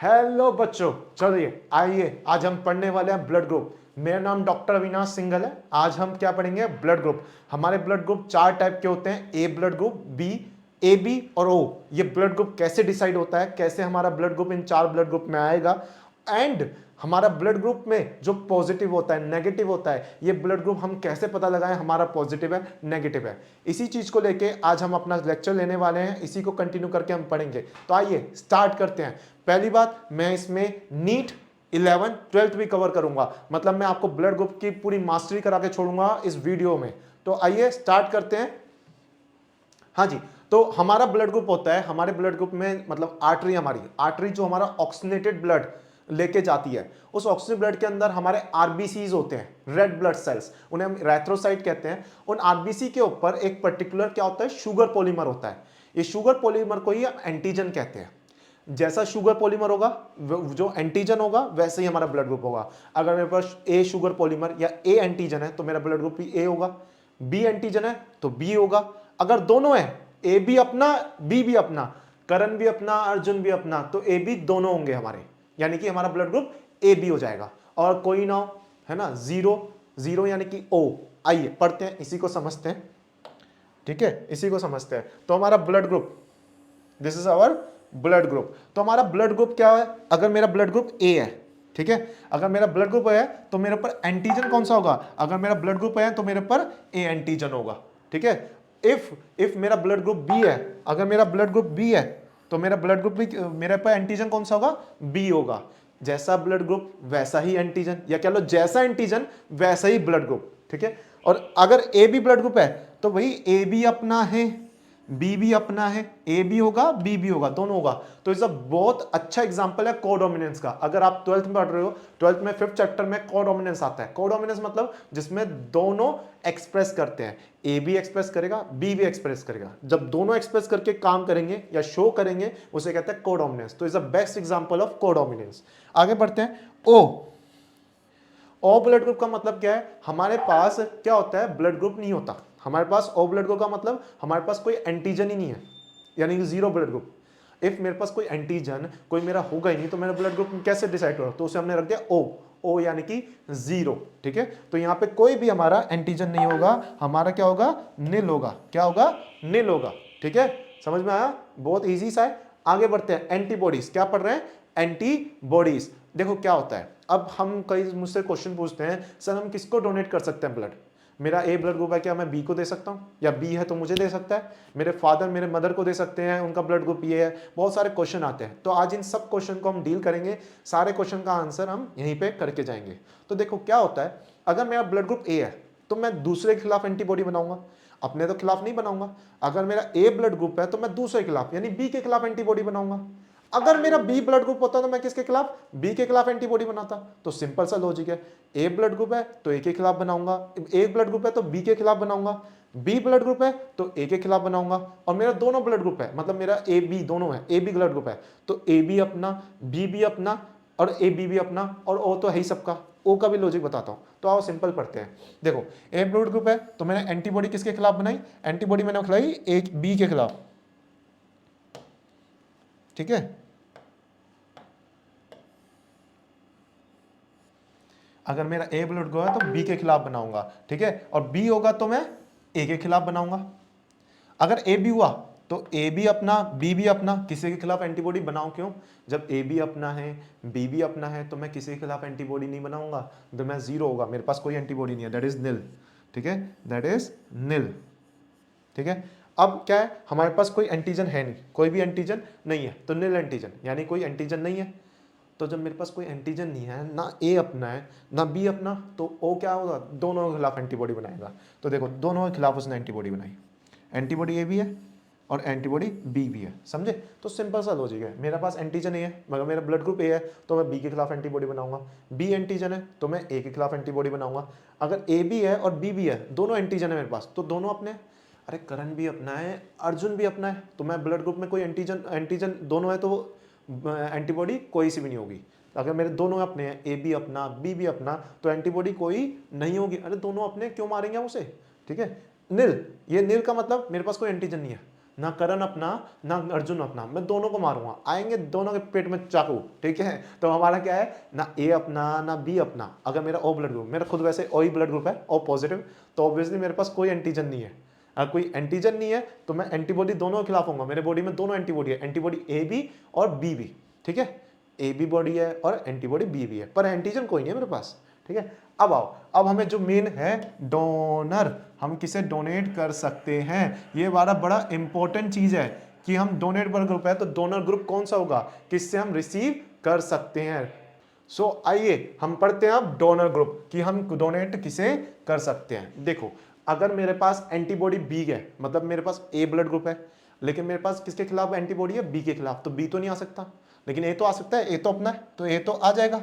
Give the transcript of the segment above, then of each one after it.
Hello बच्चों, चलिए आइए आज हम पढ़ने वाले हैं ब्लड ग्रुप। मेरा नाम डॉक्टर अविनाश सिंघल है। आज हम क्या पढ़ेंगे? Blood group. हमारे ब्लड ग्रुप चार टाइप के होते हैं, A blood group, B, A B और ओ। ये ब्लड ग्रुप कैसे डिसाइड होता है, कैसे हमारा ब्लड ग्रुप इन चार ब्लड ग्रुप में आएगा, एंड हमारा ब्लड ग्रुप में जो पॉजिटिव होता है, नेगेटिव होता है, ये ब्लड ग्रुप हम कैसे पता लगाएं हमारा पॉजिटिव है नेगेटिव है। इसी चीज को लेके आज हम अपना लेक्चर लेने वाले हैं, इसी को कंटिन्यू करके हम पढ़ेंगे। तो आइए स्टार्ट करते हैं। पहली बात, मैं इसमें नीट 11 12th भी कवर करूंगा, मतलब मैं आपको ब्लड ग्रुप की पूरी मास्टरी करा के छोड़ूंगा इस वीडियो में। तो आइए स्टार्ट करते हैं। हाँ जी, तो हमारा ब्लड ग्रुप होता है, हमारे ब्लड ग्रुप में मतलब आर्टरी, हमारी आर्टरी जो हमारा ऑक्सीजनेटेड ब्लड लेके जाती है, उस ऑक्सीजन ब्लड के अंदर हमारे आरबीसीज होते हैं, रेड ब्लड सेल्स, उन्हें हम एरिथ्रोसाइट कहते हैं। उन आरबीसी के ऊपर एक पर्टिकुलर क्या होता है, शुगर पॉलीमर होता है। ये शुगर पॉलीमर को ही एंटीजन कहते हैं। जैसा शुगर पॉलीमर होगा, जो एंटीजन होगा, वैसे ही हमारा ब्लड ग्रुप होगा। अगर मेरे पास ए शुगर पॉलीमर या ए एंटीजन है तो मेरा ब्लड ग्रुप भी ए होगा। बी एंटीजन है तो बी होगा। अगर दोनों है, ए भी अपना बी भी अपना, करण भी अपना अर्जुन भी अपना, तो ए बी दोनों होंगे हमारे, यानी कि हमारा ब्लड ग्रुप ए बी हो जाएगा। और कोई ना हो, है ना, जीरो जीरो यानी कि ओ। आइए पढ़ते हैं, इसी को समझते हैं। ठीक है, इसी को समझते हैं। तो हमारा blood group, this is our blood group. तो हमारा ब्लड ग्रुप क्या है? अगर मेरा ब्लड ग्रुप ए है, ठीक है, अगर मेरा ब्लड ग्रुप है तो मेरे पर एंटीजन कौन सा होगा? अगर मेरा ब्लड ग्रुप है तो मेरे पर ए एंटीजन होगा। ठीक है, इफ मेरा ब्लड ग्रुप बी है, अगर मेरा ब्लड ग्रुप बी है तो मेरा ब्लड ग्रुप भी, मेरे पर एंटीजन कौन सा होगा? बी होगा। जैसा ब्लड ग्रुप वैसा ही एंटीजन, या कह लो जैसा एंटीजन वैसा ही ब्लड ग्रुप। ठीक है, और अगर ए बी ब्लड ग्रुप है तो वही ए बी अपना है, बी भी अपना है, ए भी होगा बी भी होगा, दोनों होगा। तो इस बहुत अच्छा एग्जांपल है कोडोमिनेंस का। अगर आप 12th में पढ़ रहे हो, 12th में 5th चैप्टर में कोडोमिनेंस आता है। कोडोमिनेंस मतलब जिसमें दोनों एक्सप्रेस करते हैं, ए भी एक्सप्रेस करेगा, बी भी एक्सप्रेस करेगा। जब दोनों एक्सप्रेस करके काम करेंगे या शो करेंगे, उसे कहते हैं कोडोमिनेंस। तो is the best example of codominance. आगे बढ़ते हैं। ओ ब्लड ग्रुप का मतलब क्या है? हमारे पास क्या होता है, ब्लड ग्रुप नहीं होता हमारे पास। ओ ब्लड ग्रुप का मतलब हमारे पास कोई एंटीजन ही नहीं है, यानी कि जीरो ब्लड ग्रुप। इफ मेरे पास कोई एंटीजन कोई मेरा होगा ही नहीं, तो मेरा ब्लड ग्रुप कैसे डिसाइड करो? तो उसे हमने रख दिया ओ यानी कि जीरो। ठीक है, तो यहां पे कोई भी हमारा एंटीजन नहीं होगा, हमारा क्या होगा? निल होगा। क्या होगा? निल होगा। ठीक है, समझ में आया? बहुत इजी सा है। आगे बढ़ते हैं। एंटीबॉडीज, क्या पढ़ रहे हैं? एंटीबॉडीज। देखो क्या होता है, अब हम कई मुझसे क्वेश्चन पूछते हैं, सर हम किसको डोनेट कर सकते हैं ब्लड? मेरा ए ब्लड ग्रुप है, क्या मैं बी को दे सकता हूँ? या बी है तो मुझे दे सकता है? मेरे फादर मेरे मदर को दे सकते हैं, उनका ब्लड ग्रुप ये है। बहुत सारे क्वेश्चन आते हैं, तो आज इन सब क्वेश्चन को हम डील करेंगे। सारे क्वेश्चन का आंसर हम यहीं पे करके जाएंगे। तो देखो क्या होता है, अगर मेरा ब्लड ग्रुप ए है तो मैं दूसरे के खिलाफ एंटीबॉडी बनाऊंगा, अपने तो खिलाफ नहीं बनाऊंगा। अगर मेरा ए ब्लड ग्रुप है तो मैं दूसरे के खिलाफ यानी बी के खिलाफ एंटीबॉडी बनाऊंगा। अगर मेरा बी ब्लड ग्रुप होता तो मैं किसके खिलाफ? बी के खिलाफ एंटीबॉडी बनाता। तो सिंपल सा लॉजिक है, ए ब्लड ग्रुप है तो ए के खिलाफ बनाऊंगा, ए ब्लड ग्रुप है तो बी के खिलाफ बनाऊंगा, बी ब्लड ग्रुप है तो ए के खिलाफ बनाऊंगा। और मेरा दोनों ब्लड ग्रुप है, मतलब मेरा ए बी दोनों है, ए बी ब्लड ग्रुप है, तो ए बी अपना, बी भी अपना और ए बी भी अपना, और ओ तो है ही सबका। ओ का भी लॉजिक बताता हूं। तो आओ सिंपल पढ़ते हैं। देखो ए ब्लड ग्रुप है तो मैंने एंटीबॉडी किसके खिलाफ बनाई? एंटीबॉडी मैंने खिलाई ए बी के खिलाफ। ठीक है, अगर मेरा ए ब्लड ग्रुप है तो बी के खिलाफ बनाऊंगा। ठीक है, और बी होगा तो मैं ए के खिलाफ बनाऊंगा। अगर ए बी हुआ तो ए भी अपना बी भी अपना, किसी के खिलाफ एंटीबॉडी बनाऊं क्यों? जब ए भी अपना है बी भी अपना है तो मैं किसी के खिलाफ एंटीबॉडी नहीं बनाऊंगा, तो मैं जीरो होगा, मेरे पास कोई एंटीबॉडी नहीं है, दैट इज निल। ठीक है, दैट इज निल। ठीक है, अब क्या है, हमारे पास कोई एंटीजन है नहीं, कोई भी एंटीजन नहीं है, तो निल एंटीजन यानी कोई एंटीजन नहीं है। तो जब मेरे पास कोई एंटीजन नहीं है, ना ए अपना है ना बी अपना, तो ओ क्या होगा? दोनों के खिलाफ एंटीबॉडी बनाएगा। तो देखो दोनों के खिलाफ उसने एंटीबॉडी बनाई, एंटीबॉडी ए भी है और एंटीबॉडी बी भी है। समझे? तो सिंपल सा लॉजिक है, मेरे पास एंटीजन ए है, मगर मेरा ब्लड ग्रुप ए है तो मैं बी के खिलाफ एंटीबॉडी बनाऊंगा। बी एंटीजन है तो मैं ए के खिलाफ एंटीबॉडी बनाऊंगा। अगर ए भी है और बी भी है, दोनों एंटीजन है मेरे पास, तो दोनों अपने, अरे करण भी अपना है, अर्जुन भी अपना है, तो मैं ब्लड ग्रुप में कोई एंटीजन दोनों है तो एंटीबॉडी कोई सी भी नहीं होगी। अगर मेरे दोनों अपने हैं, ए भी अपना बी भी अपना, तो एंटीबॉडी कोई नहीं होगी। अरे दोनों अपने क्यों मारेंगे हम उसे? ठीक है, निल, ये निल का मतलब मेरे पास कोई एंटीजन नहीं है। ना करण अपना ना अर्जुन अपना, मैं दोनों को मारूंगा, आएंगे दोनों के पेट में चाकू, ठीक है। तो हमारा क्या है, ना ए अपना ना बी अपना। अगर मेरा ओ ब्लड ग्रुप, मेरा खुद वैसे ओ ही ब्लड ग्रुप है, ओ पॉजिटिव, तो ऑब्वियसली मेरे पास कोई एंटीजन नहीं है। अगर कोई एंटीजन नहीं है तो मैं एंटीबॉडी दोनों के खिलाफ होऊंगा। मेरे बॉडी में दोनों एंटीबॉडी है, एंटीबॉडी ए बी और बी भी, ठीक है। ए बी बॉडी है और एंटीबॉडी बी भी है, पर एंटीजन कोई नहीं है मेरे पास, ठीक है। अब आओ, अब हमें जो मेन है डोनर, हम किसे डोनेट कर सकते हैं, ये हमारा बड़ा इंपॉर्टेंट चीज है कि हम डोनेट ब्लड ग्रुप है तो डोनर ग्रुप कौन सा होगा, किससे हम रिसीव कर सकते हैं। सो आइए हम पढ़ते हैं अब डोनर ग्रुप कि हम डोनेट किसे कर सकते हैं। देखो, अगर मेरे पास एंटीबॉडी बी है, मतलब मेरे पास ए ब्लड ग्रुप है, लेकिन मेरे पास किसके खिलाफ एंटीबॉडी है, बी के खिलाफ, तो बी तो नहीं आ सकता, लेकिन ए तो आ सकता है, ए तो अपना है तो ए तो आ जाएगा।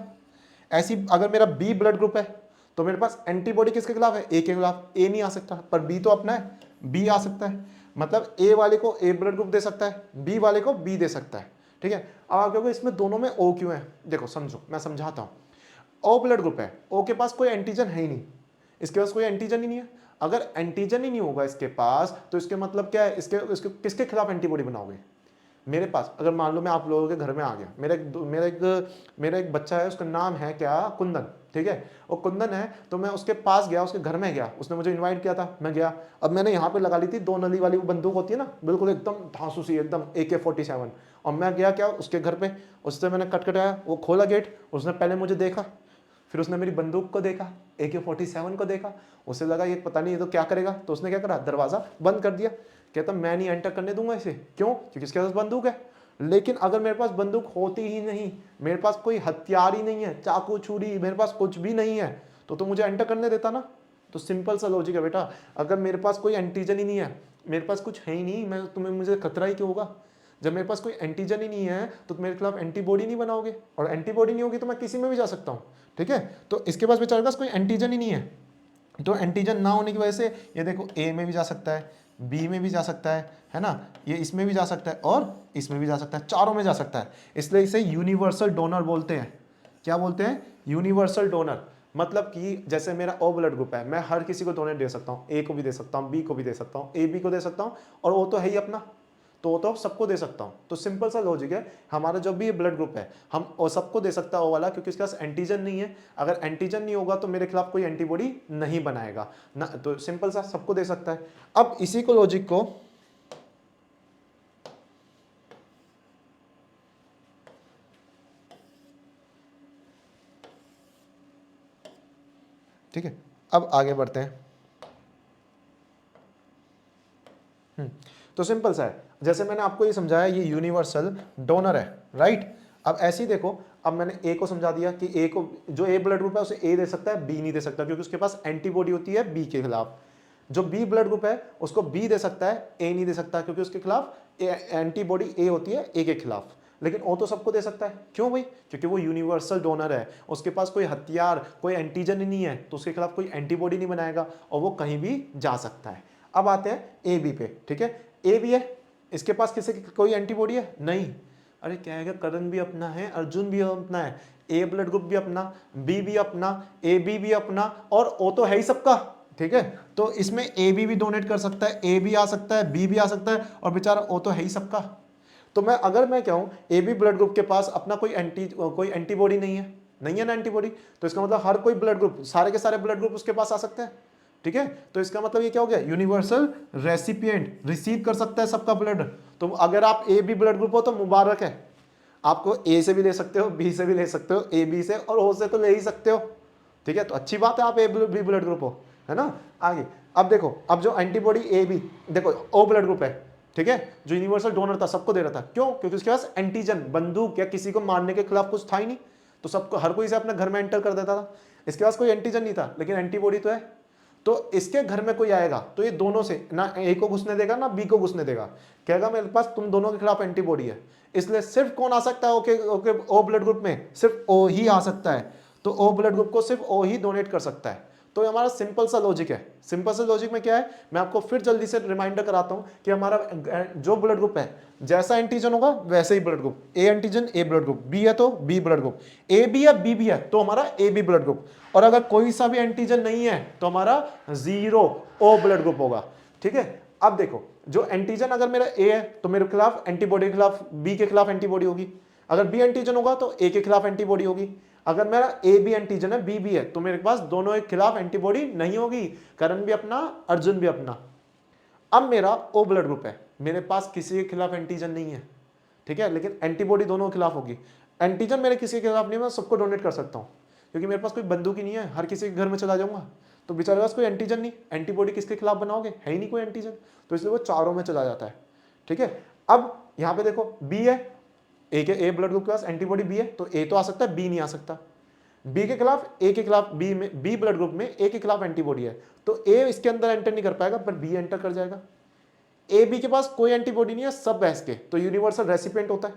ऐसी अगर मेरा बी ब्लड ग्रुप है तो मेरे पास एंटीबॉडी किसके खिलाफ है, ए के खिलाफ, ए नहीं आ सकता, पर बी तो अपना है, बी आ सकता है। मतलब ए वाले को ए ब्लड ग्रुप दे सकता है, बी वाले को बी दे सकता है, ठीक है। अब आप कहोगे इसमें दोनों में ओ क्यों है, देखो समझो, मैं समझाता हूँ। ओ ब्लड ग्रुप है, ओ के पास कोई एंटीजन है ही नहीं, इसके पास कोई एंटीजन ही नहीं है। अगर एंटीजन ही नहीं होगा इसके पास तो इसके मतलब क्या है, इसके किसके खिलाफ एंटीबॉडी बनाओगे। मेरे पास अगर मान लो मैं आप लोगों के घर में आ गया, मेरा एक बच्चा है, उसका नाम है क्या, कुंदन, ठीक है। वो कुंदन है तो मैं उसके पास गया, उसके घर में गया, उसने मुझे इनवाइट किया था, मैं गया। अब मैंने यहाँ पे लगा ली थी 2 नली वाली वो बंदूक होती है ना, बिल्कुल एकदम धांसू सी, एकदम AK-47, और मैं गया क्या उसके घर पे, उससे मैंने कटकटाया, वो खोला गेट, उसने पहले मुझे देखा, फिर उसने मेरी बंदूक को देखा, AK-47 को देखा, उसे लगा ये पता नहीं ये तो क्या करेगा, तो उसने क्या करा, दरवाजा बंद कर दिया। कहता मैं नहीं एंटर करने दूंगा इसे, क्यों, क्योंकि इसके पास बंदूक है। लेकिन अगर मेरे पास बंदूक होती ही नहीं, मेरे पास कोई हथियार ही नहीं है, चाकू छुरी मेरे पास कुछ भी नहीं है, तो मुझे एंटर करने देता ना। तो सिंपल सा लॉजिक है बेटा, अगर मेरे पास कोई एंटीजन ही नहीं है, मेरे पास कुछ है ही नहीं, मैं तुम्हें मुझे खतरा ही क्यों होगा। जब मेरे पास कोई एंटीजन ही नहीं है तो मेरे खिलाफ एंटीबॉडी नहीं बनाओगे, और एंटीबॉडी नहीं होगी तो मैं किसी में भी जा सकता हूँ, ठीक है। तो इसके पास बेचारे पास कोई एंटीजन ही नहीं है, तो एंटीजन ना होने की वजह से ये देखो ए में भी जा सकता है, बी में भी जा सकता है ना, ये इसमें भी जा सकता है और इसमें भी जा सकता है, चारों में जा सकता है। इसलिए इसे यूनिवर्सल डोनर बोलते हैं। क्या बोलते हैं, यूनिवर्सल डोनर। मतलब कि जैसे मेरा ओ ब्लड ग्रुप है, मैं हर किसी को डोनेट दे सकता हूँ, ए को भी दे सकता हूँ, बी को भी दे सकता हूँ, ए बी को दे सकता हूँ, और वो तो है ही अपना, तो वो तो सबको दे सकता हूँ। तो सिंपल सा लॉजिक है, हमारा जो भी ये ब्लड ग्रुप है हम वो सबको दे सकता है वो वाला, क्योंकि उसके पास एंटीजन नहीं है। अगर एंटीजन नहीं होगा तो मेरे खिलाफ कोई एंटीबॉडी नहीं बनाएगा ना, तो सिंपल सा सबको दे सकता है। अब इसी को लॉजिक को ठीक है, अब आगे बढ़ते हैं। तो सिंपल सा है, जैसे मैंने आपको ये समझाया, ये यूनिवर्सल डोनर है, राइट। अब ऐसे ही देखो, अब मैंने ए को समझा दिया कि ए को, जो ए ब्लड ग्रुप है उसे ए दे सकता है, बी नहीं दे सकता, क्योंकि उसके पास एंटीबॉडी होती है बी के खिलाफ। जो बी ब्लड ग्रुप है उसको बी दे सकता है, ए नहीं दे सकता, क्योंकि उसके खिलाफ एंटीबॉडी ए होती है ए के खिलाफ। लेकिन वो तो सबको दे सकता है, क्यों भाई, क्योंकि वो यूनिवर्सल डोनर है, उसके पास कोई हथियार कोई एंटीजन ही नहीं है, तो उसके खिलाफ कोई एंटीबॉडी नहीं बनाएगा और वो कहीं भी जा सकता है। अब आते हैं ए बी पे, ठीक है। ए भी है, इसके पास किसी की कोई एंटीबॉडी है नहीं, अरे क्या है, करण भी अपना है, अर्जुन भी अपना है, ए ब्लड ग्रुप भी अपना, बी भी अपना, ए बी भी अपना, और ओ तो है ही सबका, ठीक है। तो इसमें ए बी भी डोनेट कर सकता है, ए भी आ सकता है, बी भी आ सकता है, और बेचारा ओ तो है ही सबका। तो मैं अगर मैं कहूं ए बी ब्लड ग्रुप के पास अपना कोई एंटीबॉडी नहीं है ना एंटीबॉडी, तो इसका मतलब हर कोई ब्लड ग्रुप, सारे के सारे ब्लड ग्रुप उसके पास आ सकते हैं, ठीक है। तो इसका मतलब ये क्या हो गया, यूनिवर्सल रेसिपिएंट, रिसीव कर सकता है सबका ब्लड। तो अगर आप ए बी ब्लड ग्रुप हो तो मुबारक है, आपको ए से भी ले सकते हो, बी से भी ले सकते हो, ए बी से और ओ से तो ले ही सकते हो, ठीक है। तो अच्छी बात है आप ए बी ब्लड ग्रुप हो, है ना। आगे अब देखो, अब जो एंटीबॉडी ए बी, देखो ओ ब्लड ग्रुप है, ठीक है, जो यूनिवर्सल डोनर था सबको दे रहा था, क्यों, क्योंकि उसके पास एंटीजन, बंदूक या किसी को मारने के खिलाफ कुछ था ही नहीं, तो सबको, हर कोई से अपने घर में एंटर कर देता था। इसके पास कोई एंटीजन नहीं था लेकिन एंटीबॉडी तो है, तो इसके घर में कोई आएगा तो ये दोनों से ना ए को घुसने देगा ना बी को घुसने देगा, कहेगा मेरे पास तुम दोनों के खिलाफ एंटीबॉडी है। इसलिए सिर्फ कौन आ सकता है ओके ओ ब्लड ग्रुप में, सिर्फ ओ ही आ सकता है, तो ओ ब्लड ग्रुप को सिर्फ ओ ही डोनेट कर सकता है। तो हमारा सिंपल सा लॉजिक है। सिंपल सा लॉजिक में क्या है, मैं आपको फिर जल्दी से रिमाइंडर कराता हूं कि हमारा जो ब्लड ग्रुप है, जैसा एंटीजन होगा वैसे ही blood group, A antigen A blood group, B है तो B blood group, A B या बी है तो हमारा ए बी ब्लड ग्रुप, और अगर कोई सा भी एंटीजन नहीं है तो हमारा 0 ओ ब्लड ग्रुप होगा, ठीक है। अब देखो, जो एंटीजन अगर मेरा ए है तो मेरे खिलाफ एंटीबॉडी के खिलाफ बी के खिलाफ एंटीबॉडी होगी, अगर बी एंटीजन होगा तो ए के खिलाफ एंटीबॉडी होगी, अगर मेरा ए भी एंटीजन है बी भी है तो मेरे पास दोनों के खिलाफ एंटीबॉडी नहीं होगी, करण भी अपना अर्जुन भी अपना। अब मेरा ओ ब्लड ग्रुप है, मेरे पास किसी के खिलाफ एंटीजन नहीं है, ठीक है, लेकिन एंटीबॉडी दोनों के खिलाफ होगी। एंटीजन मेरे किसी के खिलाफ नहीं है, मैं सबको डोनेट कर सकता हूं, क्योंकि मेरे पास कोई बंदूक ही नहीं है, हर किसी के घर में चला जाऊंगा, तो बेचारे पास कोई एंटीजन नहीं, एंटीबॉडी किसके खिलाफ बनाओगे, है ही नहीं कोई एंटीजन, तो इसलिए वो चारों में चला जाता है, ठीक है। अब यहां पे देखो बी है, ए ब्लड ग्रुप के पास एंटीबॉडी बी है, तो ए तो आ सकता है, बी नहीं आ सकता। बी के खिलाफ ए के खिलाफ बी में, बी ब्लड ग्रुप में ए के खिलाफ एंटीबॉडी है, तो ए इसके अंदर एंटर नहीं कर पाएगा, पर बी एंटर कर जाएगा। ए बी के पास कोई एंटीबॉडी नहीं है, सब बहस के, तो यूनिवर्सल रेसिपिएंट होता है,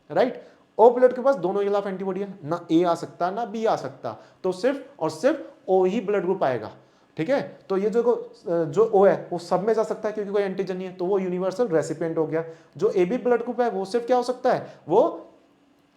राइट। ओ ब्लड के पास दोनों के खिलाफ एंटीबॉडी है, ना ए आ सकता ना बी आ सकता, तो सिर्फ और सिर्फ ओ ही ब्लड ग्रुप आएगा, ठीक है। तो ये जो ओ है वो सब में जा सकता है क्योंकि कोई एंटीजन नहीं है, तो वो यूनिवर्सल रेसिपिएंट हो गया। जो ए बी ब्लड ग्रुप है वो सिर्फ क्या हो सकता है, वो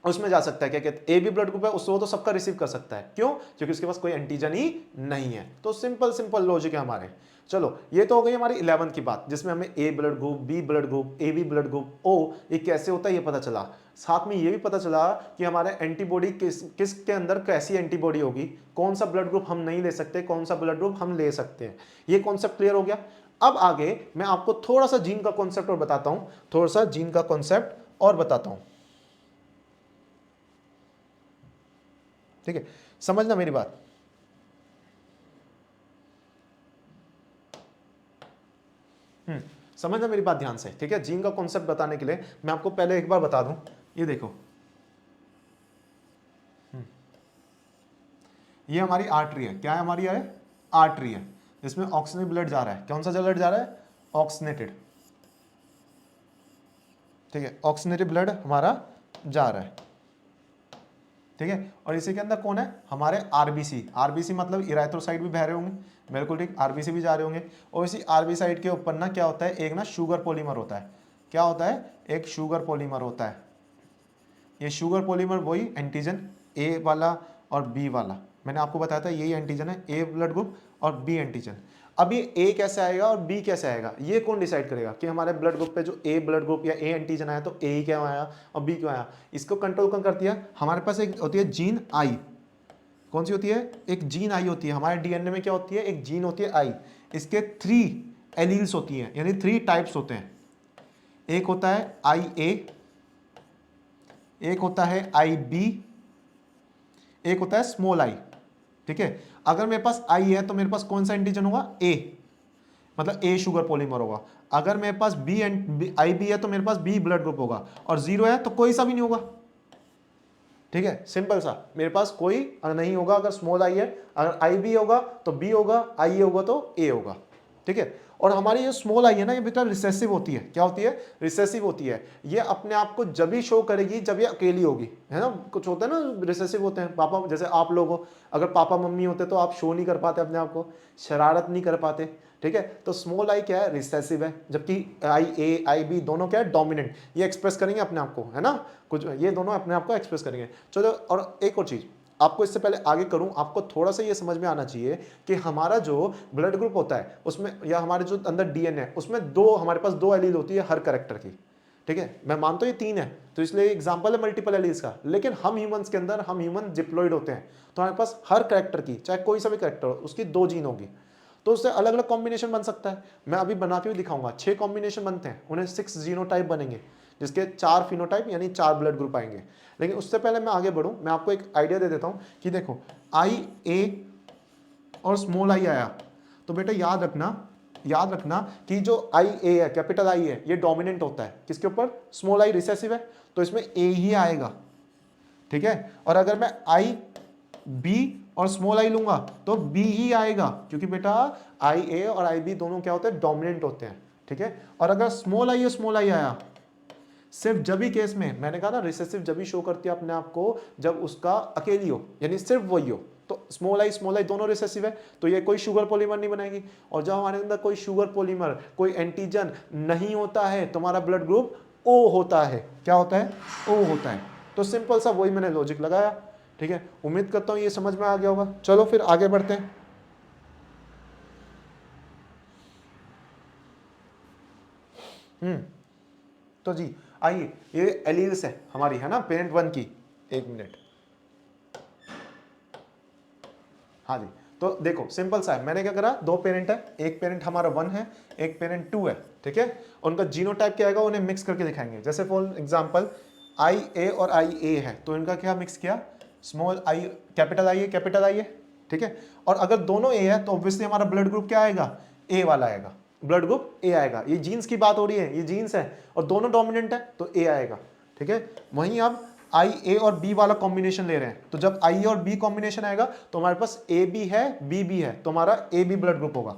उसमें जा सकता है, क्या कहते हैं, ए बी ब्लड ग्रुप है उससे वो तो सबका रिसीव कर सकता है, क्यों, क्योंकि उसके पास कोई एंटीजन ही नहीं है। तो सिंपल लॉजिक है हमारे। चलो ये तो हो गई हमारी 11th की बात, जिसमें हमें A blood group, B blood group, A B blood group, O ये कैसे होता है ये पता चला। साथ में ये भी पता चला कि हमारे एंटीबॉडी किसके अंदर कैसी एंटीबॉडी होगी, कौन सा ब्लड ग्रुप हम नहीं ले सकते, कौन सा ब्लड ग्रुप हम ले सकते हैं, ये कॉन्सेप्ट क्लियर हो गया। अब आगे मैं आपको थोड़ा सा जीन का कॉन्सेप्ट और बताता हूं, थोड़ा सा जीन का कॉन्सेप्ट और बताता हूं, ठीक है, समझना मेरी बात। समझना मेरी बात ध्यान से, ठीक है। जीन का कॉन्सेप्ट बताने के लिए मैं आपको पहले एक बार बता दूं, ये देखो, ये हमारी आर्टरी है, क्या है हमारी, है आर्टरी है, जिसमें ऑक्सीजन ब्लड जा रहा है। कौन सा ब्लड जा रहा है, ऑक्सीनेटेड, ठीक है, ऑक्सीनेटेड ब्लड हमारा जा रहा है, ठीक है। और इसी के अंदर कौन है, हमारे आरबीसी, आरबीसी मतलब इराइथ्रोसाइट भी बह रहे होंगे, बिल्कुल ठीक, आरबीसी भी जा रहे होंगे। और इसी आरबी साइड के ऊपर ना क्या होता है, एक ना शुगर पॉलीमर होता है, क्या होता है, एक शुगर पॉलीमर होता है। ये शुगर पॉलीमर वही एंटीजन ए वाला और बी वाला, मैंने आपको बताया था यही एंटीजन है, ए ब्लड ग्रुप और बी एंटीजन। अब ये ए कैसे आएगा और बी कैसे आएगा, ये कौन डिसाइड करेगा कि हमारे ब्लड ग्रुप पे जो ए ब्लड ग्रुप या ए एंटीजन आया तो ए ही क्यों आया और बी क्यों आया। इसको कंट्रोल कौन करती है, हमारे पास एक होती है जीन आई, कौन सी होती है, एक जीन आई होती है। हमारे डीएनए में क्या होती है, एक जीन होती है आई, इसके 3 एलील्स होती हैं, यानी 3 टाइप्स होते हैं। एक होता है आई ए, एक होता है आई बी, एक होता है स्मॉल आई, ठीक है। अगर मेरे पास आई है तो मेरे पास कौन सा एंटीजन होगा, ए, मतलब ए शुगर पॉलीमर होगा। अगर मेरे पास बी आई बी है तो मेरे पास बी ब्लड ग्रुप होगा, और 0 है तो कोई सा भी नहीं होगा, ठीक है, सिंपल सा, मेरे पास कोई नहीं होगा अगर स्मॉल आई है, अगर आई बी होगा तो बी होगा, आई ए होगा तो ए होगा, ठीक है। और हमारी ये स्मॉल आई है ना, ये बेटा रिसेसिव होती है, क्या होती है, रिसेसिव होती है। ये अपने आप को जब भी शो करेगी जब ये अकेली होगी, है ना, कुछ होता है ना रिसेसिव होते हैं, पापा जैसे आप लोग हो, अगर पापा मम्मी होते तो आप शो नहीं कर पाते अपने आप को, शरारत नहीं कर पाते, ठीक है। तो स्मॉल आई क्या है, रिसेसिव है, जबकि आई ए आई बी दोनों क्या है, डोमिनेंट, ये एक्सप्रेस करेंगे अपने आप को, है ना, कुछ ये दोनों अपने आप को एक्सप्रेस करेंगे। चलो, और एक और चीज आपको इससे पहले आगे करूं, आपको थोड़ा सा ये समझ में आना चाहिए कि हमारा जो ब्लड ग्रुप होता है उसमें, या हमारे जो अंदर डीएनए है उसमें हमारे पास 2 एलील होती है हर कैरेक्टर की, ठीक है। मैं मानता हूं ये 3 है, तो इसलिए एग्जांपल है मल्टीपल एलील्स का, लेकिन हम ह्यूमंस के अंदर, हम ह्यूमन डिप्लॉइड होते हैं, तो हमारे पास हर कैरेक्टर की, चाहे कोई सा भी कैरेक्टर हो, उसकी 2 जीन होगी, तो उससे अलग अलग कॉम्बिनेशन बन सकता है। मैं अभी बना के भी दिखाऊंगा, 6 कॉम्बिनेशन बनते हैं, उन्हें 6 जीनोटाइप बनेंगे, जिसके 4 फिनोटाइप यानी 4 ब्लड ग्रुप आएंगे। लेकिन उससे पहले मैं आगे बढ़ूं, मैं आपको एक आइडिया दे देता हूं कि देखो आई ए और स्मॉल आई आया, तो बेटा याद रखना कि जो आई ए है, कैपिटल आई है, ये डोमिनेंट होता है किसके ऊपर, स्मॉल आई रिसेसिव है, तो इसमें ए ही आएगा, ठीक है। और अगर मैं आई बी और स्मॉल आई लूंगा तो बी ही आएगा, क्योंकि बेटा आई ए और आई बी दोनों क्या होते हैं, डोमिनेंट होते हैं, ठीक है। और अगर स्मॉल आई आया, सिर्फ जब ही केस में, मैंने कहा ना रिसेसिव जब ही शो करती है अपने आप को जब उसका अकेली हो, यानी सिर्फ वही हो, तो स्मॉल आई दोनों रिसेसिव है, तो ये कोई शुगर पॉलीमर नहीं बनाएगी। और जब हमारे अंदर कोई शुगर पॉलीमर, कोई एंटीजन नहीं होता है, तो हमारा ब्लड ग्रुप ओ होता है, क्या होता है, ओ होता है। तो सिंपल सा वही मैंने लॉजिक लगाया, ठीक है। उम्मीद करता हूं ये समझ में आ गया होगा। चलो फिर आगे बढ़ते हैं। तो जी आइए, ये एलील्स है हमारी, है ना, पेरेंट वन की। एक मिनट, हाँ जी। तो देखो सिंपल सा है, मैंने क्या करा, दो पेरेंट है, एक पेरेंट हमारा 1 है, एक पेरेंट 2 है, ठीक है। उनका जीनोटाइप क्या आएगा, उन्हें मिक्स करके दिखाएंगे। जैसे फॉर एग्जांपल आई ए और आई ए है, तो इनका क्या मिक्स किया, स्मॉल आई कैपिटल आई है, कैपिटल आई है, ठीक है। और अगर दोनों ए है तो ऑब्वियसली हमारा ब्लड ग्रुप क्या आएगा, ए वाला आएगा, ब्लड ग्रुप ए आएगा। ये जीन्स की बात हो रही है, ये जीन्स है और दोनों डोमिनेंट है तो ए आएगा, ठीक है। वहीं अब आई ए और बी वाला कॉम्बिनेशन ले रहे हैं, तो जब आई और बी कॉम्बिनेशन आएगा तो हमारे पास ए बी है, बी बी है, तो हमारा ए बी ब्लड ग्रुप होगा।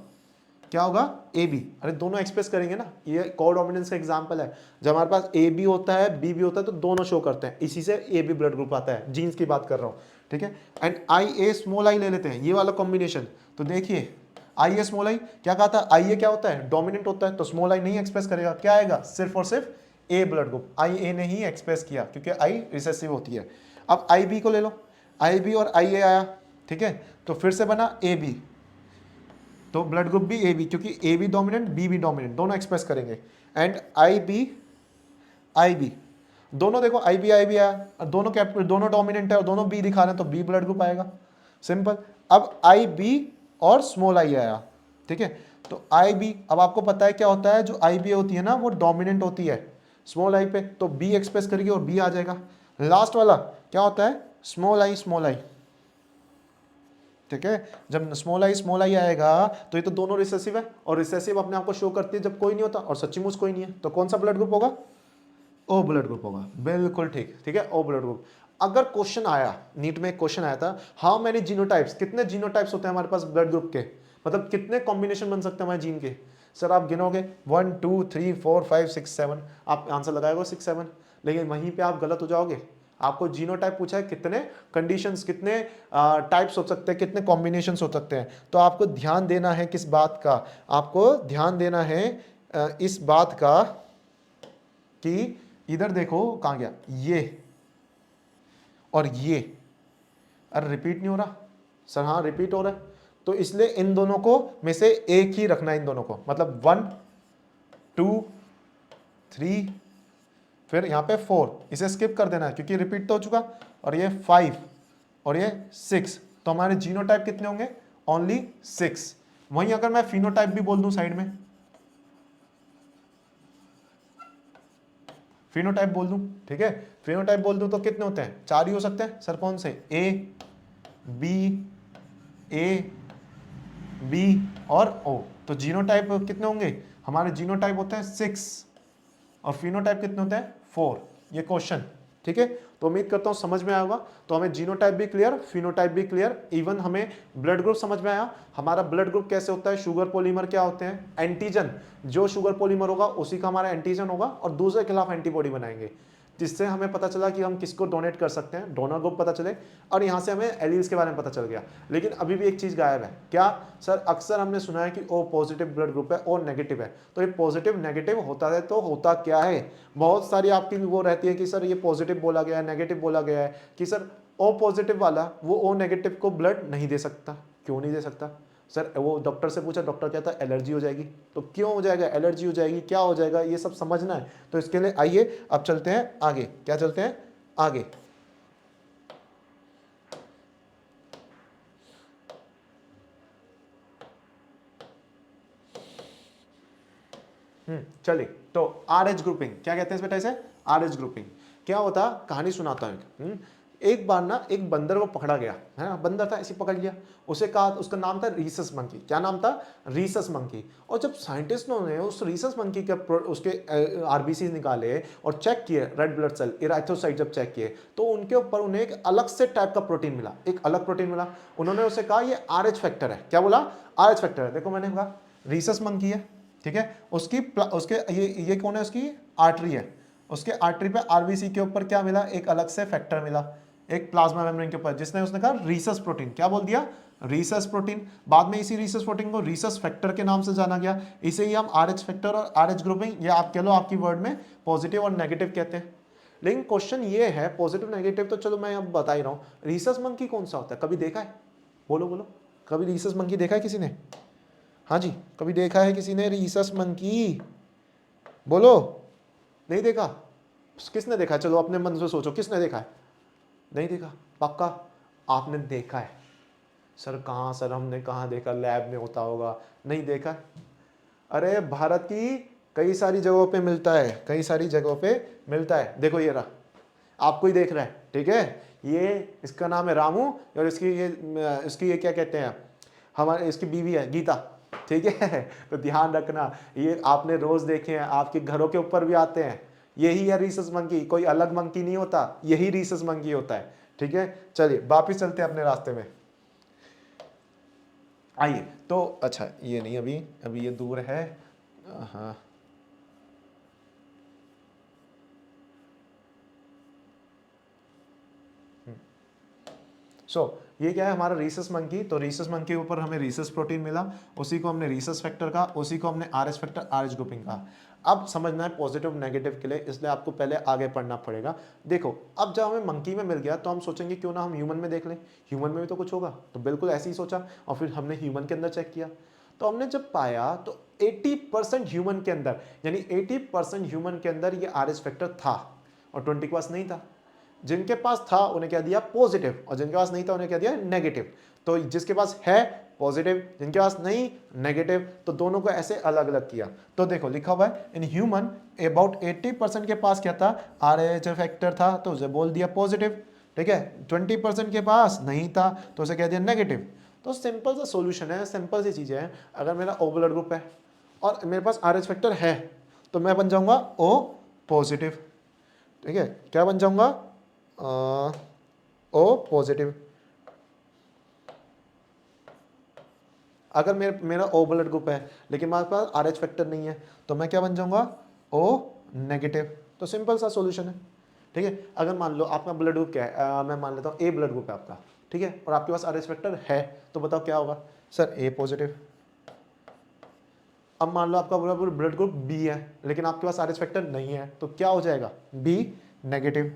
क्या होगा, ए बी। अरे दोनों एक्सप्रेस करेंगे ना, ये कोडोमिनेंस का एग्जांपल है। जब हमारे पास ए बी होता है, बी बी होता है, तो दोनों शो करते हैं, इसी से ए बी ब्लड ग्रुप आता है। जीन्स की बात कर रहा हूं, ठीक है। And I A small I ले लेते हैं, ये वाला कॉम्बिनेशन। तो देखिए आई ए स्मॉल आई, क्या कहा था, आई ए क्या होता है, डोमिनेंट होता है, तो स्मॉल आई नहीं एक्सप्रेस करेगा, क्या आएगा, सिर्फ और सिर्फ ए ब्लड ग्रुप। आई ए ने ही एक्सप्रेस किया क्योंकि आई रिसेसिव होती है। अब आई बी को ले लो, आई बी और आई ए आया, ठीक है, तो फिर से बना ए बी, तो ब्लड ग्रुप भी ए बी, क्योंकि A B dominant, B B dominant, दोनों एक्सप्रेस करेंगे। एंड आई बी, दोनों देखो आई बी आया, दोनों डोमिनेंट है और दोनों बी दिखा रहे हैं, तो बी ब्लड ग्रुप आएगा, सिंपल। अब आई बी और स्मॉल आई आया, ठीक है। तो आई बी, अब आपको पता है क्या होता है, जो आई बी होती है ना वो डोमिनेंट होती है स्मॉल आई पे, तो बी एक्सप्रेस करेगी और बी आ जाएगा। लास्ट वाला क्या होता है, स्मॉल आई, ठीक है। जब स्मॉल आई आएगा तो ये तो दोनों रिसेसिव है, और रिसेसिव अपने आप को शो करती है जब कोई नहीं होता, और सच्चीमुच कोई नहीं है, तो कौन सा ब्लड ग्रुप होगा, ओ ब्लड ग्रुप होगा, बिल्कुल ठीक, ठीक है, ओ ब्लड ग्रुप। अगर क्वेश्चन आया, नीट में एक क्वेश्चन आया था, हाउ मेनी जीनोटाइप्स, कितने जीनोटाइप्स होते हैं हमारे पास ब्लड ग्रुप के, मतलब कितने कॉम्बिनेशन बन सकते हैं हमारे जीन के। सर आप गिनोगे 1 2 3 4 5 6 7, आप आंसर लगाएगा 6 7, लेकिन वहीं पे आप गलत हो जाओगे। आपको जीनोटाइप पूछा है, कितने कंडीशंस, कितने टाइप्स हो सकते हैं, कितने कॉम्बिनेशंस हो सकते हैं। तो आपको ध्यान देना है किस बात का, आपको ध्यान देना है इस बात का कि इधर देखो कहाँ गया ये और ये, अरे रिपीट नहीं हो रहा सर, हाँ रिपीट हो रहा है, तो इसलिए इन दोनों को में से एक ही रखना है, इन दोनों को, मतलब 1 2 3, फिर यहाँ पे 4, इसे स्किप कर देना है क्योंकि रिपीट तो हो चुका, और ये 5 और ये 6, तो हमारे जीनोटाइप कितने होंगे, ओनली 6। वहीं अगर मैं फिनोटाइप भी बोल दूं साइड में, फिनोटाइप बोल दूं, ठीक है, फिनोटाइप बोल दूं तो कितने होते हैं, 4 ही हो सकते हैं सर, कौन से, ए बी और ओ। तो जीनोटाइप कितने होंगे, हमारे जीनोटाइप होते हैं 6 और फिनोटाइप कितने होते हैं 4, ये क्वेश्चन, ठीक है। तो उम्मीद करता हूं समझ में आया होगा। तो हमें जीनोटाइप भी क्लियर, फिनोटाइप भी क्लियर, इवन हमें ब्लड ग्रुप समझ में आया। हमारा ब्लड ग्रुप कैसे होता है, शुगर पॉलीमर क्या होते हैं, एंटीजन, जो शुगर पॉलीमर होगा उसी का हमारा एंटीजन होगा, और दूसरे के खिलाफ एंटीबॉडी बनाएंगे, जिससे हमें पता चला कि हम किसको डोनेट कर सकते हैं, डोनर ग्रुप पता चले, और यहाँ से हमें एलील्स के बारे में पता चल गया। लेकिन अभी भी एक चीज़ गायब है, क्या सर, अक्सर हमने सुना है कि ओ पॉजिटिव ब्लड ग्रुप है, ओ नेगेटिव है, तो ये पॉजिटिव नेगेटिव होता है तो होता क्या है। बहुत सारी आपकी वो रहती है कि सर ये पॉजिटिव बोला गया है, नेगेटिव बोला गया है, कि सर ओ पॉजिटिव वाला वो ओ नेगेटिव को ब्लड नहीं दे सकता, क्यों नहीं दे सकता सर, वो डॉक्टर से पूछा, डॉक्टर कहता है एलर्जी हो जाएगी, तो क्यों हो जाएगा, एलर्जी हो जाएगी, क्या हो जाएगा, ये सब समझना है। तो इसके लिए आइए अब चलते हैं आगे, क्या चलते हैं आगे। चलिए, तो आर एच ग्रुपिंग क्या कहते हैं इस बेटा, इसे आर एच ग्रुपिंग। क्या होता, कहानी सुनाता हूं। एक बार ना एक बंदर को पकड़ा गया है ना, बंदर था ऐसे पकड़ लिया, उसे कहा, उसका नाम था रीसस मंकी। क्या नाम था, रीसस मंकी। और जब साइंटिस्टों ने उस रीसस मंकी के उसके आरबीसी निकाले और चेक किए, रेड ब्लड सेल इराइथोसाइट जब चेक किए, तो उनके ऊपर उन्हें एक अलग से टाइप का प्रोटीन मिला, एक अलग प्रोटीन मिला। उन्होंने उसे कहा ये आर एच फैक्टर है। क्या बोला, आर एच फैक्टर है। देखो मैंने कहा रीसस मंकी है, ठीक है, उसके ये कौन है, उसकी आर्टरी है, उसके आर्टरी पे आरबीसी के ऊपर क्या मिला, एक अलग से फैक्टर मिला, एक प्लाज्मा मेम्ब्रेन के ऊपर, जिसने उसने कहा रीसस प्रोटीन। क्या बोल दिया, रीसस प्रोटीन। बाद में इसी रीसस प्रोटीन को रीसस फैक्टर के नाम से जाना गया। इसे ही हम आरएच फैक्टर और आरएच ग्रुपिंग, या आप कह लो आपकी वर्ड में पॉजिटिव और नेगेटिव कहते हैं। लेकिन क्वेश्चन ये है, पॉजिटिव नेगेटिव तो चलो मैं अब बता ही रहा हूं, रीसस मंकी कौन सा होता है, कभी देखा है, बोलो बोलो, कभी रीसस मंकी देखा है किसी ने, हाँ जी, कभी देखा है किसी ने रीसस मंकी, बोलो, नहीं देखा? किसने देखा? चलो अपने मन से सोचो, किसने देखा है? नहीं देखा? पक्का आपने देखा है? सर कहाँ? सर हमने कहाँ देखा? लैब में होता होगा। नहीं देखा? अरे भारत की कई सारी जगहों पे मिलता है, कई सारी जगहों पे मिलता है। देखो ये रहा, आपको ही देख रहा है, ठीक है? ये इसका नाम है रामू और इसकी ये क्या कहते हैं, हमारे इसकी बीवी है गीता, ठीक है? तो ध्यान रखना, ये आपने रोज देखे हैं, आपके घरों के ऊपर भी आते हैं। यही है रीसस मंकी, कोई अलग मंकी नहीं होता, यही रीसस मंकी होता है, ठीक है? चलिए वापिस चलते हैं अपने रास्ते में। आइए तो अच्छा, ये नहीं, अभी ये दूर है। हाँ ये क्या है हमारा रीसस मंकी। तो रीसस मंकी के ऊपर हमें रीसस प्रोटीन मिला, उसी को हमने रीसस फैक्टर कहा, उसी को हमने आरएच फैक्टर, आरएच ग्रुपिंग कहा। अब समझना है पॉजिटिव नेगेटिव के लिए, इसलिए आपको पहले आगे पढ़ना पड़ेगा। देखो अब जब हमें मंकी में मिल गया तो हम सोचेंगे क्यों ना हम ह्यूमन में देख लें, ह्यूमन में भी तो कुछ होगा। तो बिल्कुल ऐसे ही सोचा और फिर हमने ह्यूमन के अंदर चेक किया, तो हमने जब पाया तो 80% ह्यूमन के अंदर, यानी 80% ह्यूमन के अंदर ये आरएच फैक्टर था और 20 के पास नहीं था। जिनके पास था उन्हें क्या दिया? पॉजिटिव, और जिनके पास नहीं था उन्हें क्या दिया? नेगेटिव। तो जिसके पास है पॉजिटिव, जिनके पास नहीं नेगेटिव, तो दोनों को ऐसे अलग अलग किया। तो देखो लिखा हुआ है इन ह्यूमन अबाउट 80% के पास क्या था? आरएच फैक्टर था, तो उसे बोल दिया पॉजिटिव, ठीक है? 20% के पास नहीं था तो उसे कह दिया नेगेटिव। तो सिंपल सा सॉल्यूशन है, सिंपल सी चीज़ें हैं। अगर मेरा ओ ब्लड ग्रुप है और मेरे पास आरएच फैक्टर है तो मैं बन जाऊंगा ओ पॉजिटिव, ठीक है? क्या बन जाऊंगा? O positive. अगर मेरा ओ ब्लड ग्रुप है लेकिन मेरे पास आरएच फैक्टर नहीं है तो मैं क्या बन जाऊंगा? O negative. तो सिंपल सा सॉल्यूशन है, ठीक है? अगर मान लो आपका ब्लड ग्रुप क्या है, मैं मान लेता हूँ ए ब्लड ग्रुप है आपका, ठीक है? और आपके पास आरएच फैक्टर है, तो बताओ क्या होगा? सर ए पॉजिटिव। अब मान लो आपका ब्लड ग्रुप बी है लेकिन आपके पास आरएच फैक्टर नहीं है, तो क्या हो जाएगा? B negative.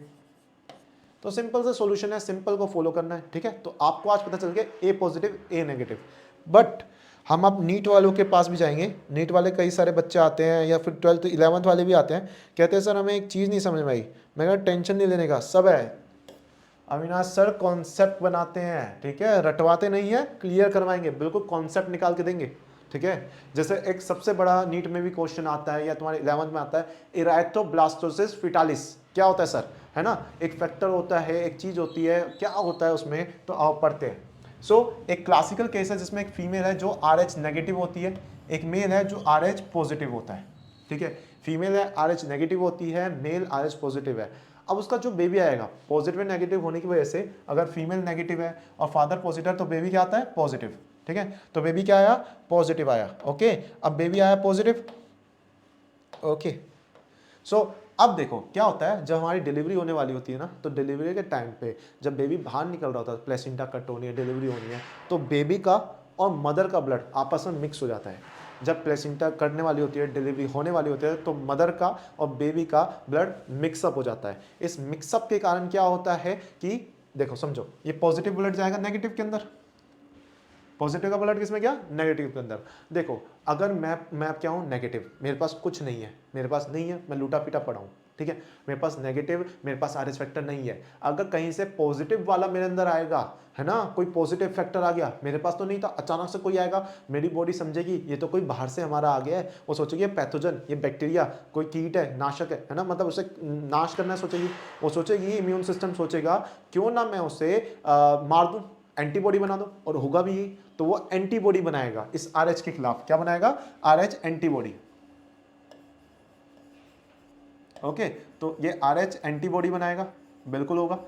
तो सिंपल सा सॉल्यूशन है, सिंपल को फॉलो करना है, ठीक है? तो आपको आज पता चल गया ए पॉजिटिव ए नेगेटिव। बट हम अब नीट वालों के पास भी जाएंगे। नीट वाले कई सारे बच्चे आते हैं या फिर 12th 11th वाले भी आते हैं, कहते हैं सर हमें एक चीज़ नहीं समझ में आई। मैं कहा टेंशन नहीं लेने का, सब है। अविनाश सर कॉन्सेप्ट बनाते हैं, ठीक है? रटवाते नहीं है, क्लियर करवाएंगे, बिल्कुल कॉन्सेप्ट निकाल के देंगे, ठीक है? जैसे एक सबसे बड़ा नीट में भी क्वेश्चन आता है या तुम्हारे 11th में आता है, इराइथ्रोब्लास्टोसिस फिटालिस क्या होता है सर, है ना? एक फैक्टर होता है, एक चीज होती है, क्या होता है उसमें, तो आओ पढ़ते हैं। एक क्लासिकल केस है जिसमें एक फीमेल है जो RH नेगेटिव होती है, एक मेल है जो RH पॉजिटिव होता है, ठीक है? फीमेल है RH नेगेटिव होती है, मेल RH पॉजिटिव है। अब उसका जो बेबी आएगा पॉजिटिव नेगेटिव होने की वजह से, अगर फीमेल नेगेटिव है और फादर पॉजिटिव तो बेबी क्या आता है? पॉजिटिव, ठीक है? तो बेबी क्या आया? पॉजिटिव आया, ओके? अब बेबी आया पॉजिटिव, ओके? अब देखो क्या होता है, जब हमारी डिलीवरी होने वाली होती है ना, तो डिलीवरी के टाइम पे जब बेबी बाहर निकल रहा होता है, प्लेसेंटा कट होनी है, डिलीवरी होनी है, तो बेबी का और मदर का ब्लड आपस में मिक्स हो जाता है। जब प्लेसेंटा कटने वाली होती है, डिलीवरी होने वाली होती है, तो मदर का और बेबी का ब्लड मिक्सअप हो जाता है। इस मिक्सअप के कारण क्या होता है कि देखो समझो, ये पॉजिटिव ब्लड जाएगा नेगेटिव के अंदर, पॉजिटिव का ब्लड किसमें गया? नेगेटिव के अंदर। देखो अगर मैं क्या हूं? नेगेटिव, मेरे पास कुछ नहीं है, मेरे पास नहीं है, मैं लूटा पीटा पड़ा हूं, ठीक है? मेरे पास नेगेटिव, मेरे पास आरएच फैक्टर नहीं है। अगर कहीं से पॉजिटिव वाला मेरे अंदर आएगा, है ना, कोई पॉजिटिव फैक्टर आ गया, मेरे पास तो नहीं था, अचानक से कोई आएगा, मेरी बॉडी समझेगी ये तो कोई बाहर से हमारा आ गया है, वो सोचेगी ये पैथोजन, ये बैक्टीरिया, कोई कीट है, नाशक है ना, मतलब उसे नाश करना सोचेगी। वो सोचेगी, इम्यून सिस्टम सोचेगा क्यों ना मैं उसे मार दूं, एंटीबॉडी बना दो, और होगा भी यही। तो वो एंटीबॉडी बनाएगा इस आरएच के खिलाफ। क्या बनाएगा? RH antibody, okay? तो ये आरएच एंटीबॉडी बनाएगा, बिल्कुल होगा।